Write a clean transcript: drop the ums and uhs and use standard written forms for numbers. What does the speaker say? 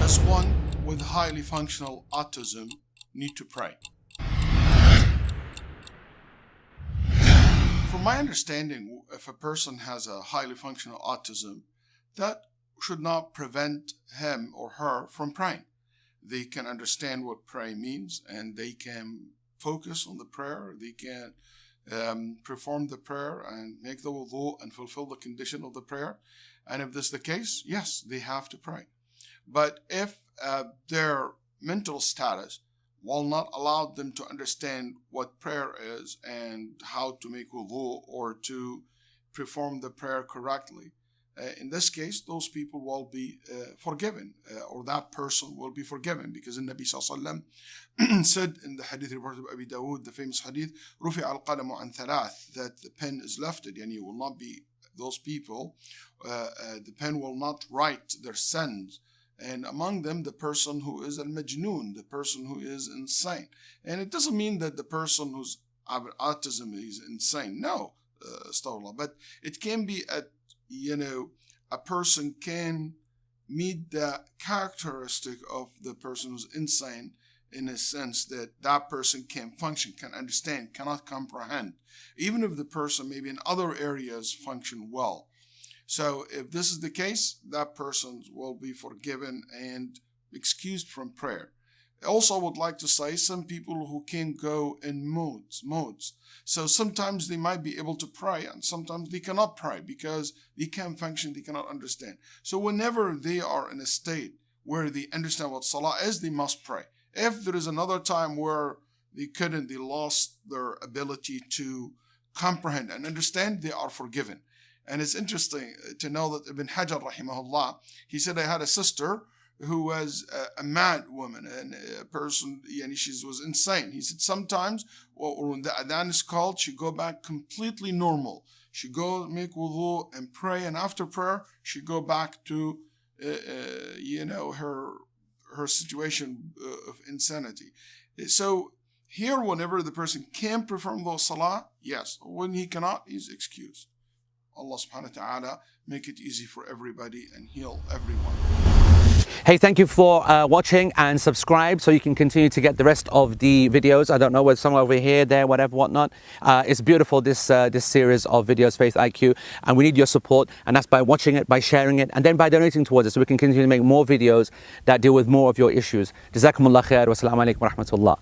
Does one with highly functional autism need to pray? From my understanding, if a person has a highly functional autism, that should not prevent him or her from praying. They can understand what prayer means and they can focus on the prayer. They can perform the prayer and make the wudu and fulfill the condition of the prayer. And if this is the case, yes, they have to pray. But if their mental status will not allow them to understand what prayer is and how to make wudu or to perform the prayer correctly, in this case, those people will be forgiven, or that person will be forgiven, because the Nabi Sallallahu Alaihi Wasallam said in the hadith reported by Abi Dawood, the famous hadith, رُفِعَ الْقَلَمُ عَنْ ثَلَاثٍ, that the pen is lifted, and you will not be those people, the pen will not write their sins. And among them, the person who is al-majnoon, the person who is insane. And it doesn't mean that the person who's autism is insane. No, but it can be a person can meet the characteristic of the person who's insane, in a sense that that person can function, can understand, cannot comprehend, even if the person maybe in other areas function well. So if this is the case, that person will be forgiven and excused from prayer. I also would like to say some people who can go in modes. So sometimes they might be able to pray and sometimes they cannot pray because they can't function, they cannot understand. So whenever they are in a state where they understand what salah is, they must pray. If there is another time where they couldn't, they lost their ability to comprehend and understand, they are forgiven. And it's interesting to know that Ibn Hajar, rahimahullah, he said, I had a sister who was a mad woman and a person, she was insane. He said sometimes when the adhan is called, she go back completely normal. She go make wudu and pray, and after prayer, she go back to, her situation of insanity. So here, whenever the person can perform those salah, yes. When he cannot, he's excused. Allah subhanahu wa ta'ala make it easy for everybody and heal everyone. Hey, thank you for watching, and subscribe so you can continue to get the rest of the videos. I don't know whether some over here, there, whatever, whatnot. It's beautiful, this series of videos, FaithIQ, and we need your support, and that's by watching it, by sharing it, and then by donating towards it so we can continue to make more videos that deal with more of your issues. Jazakumullah khair, wa assalamu alaikum wa rahmatullah.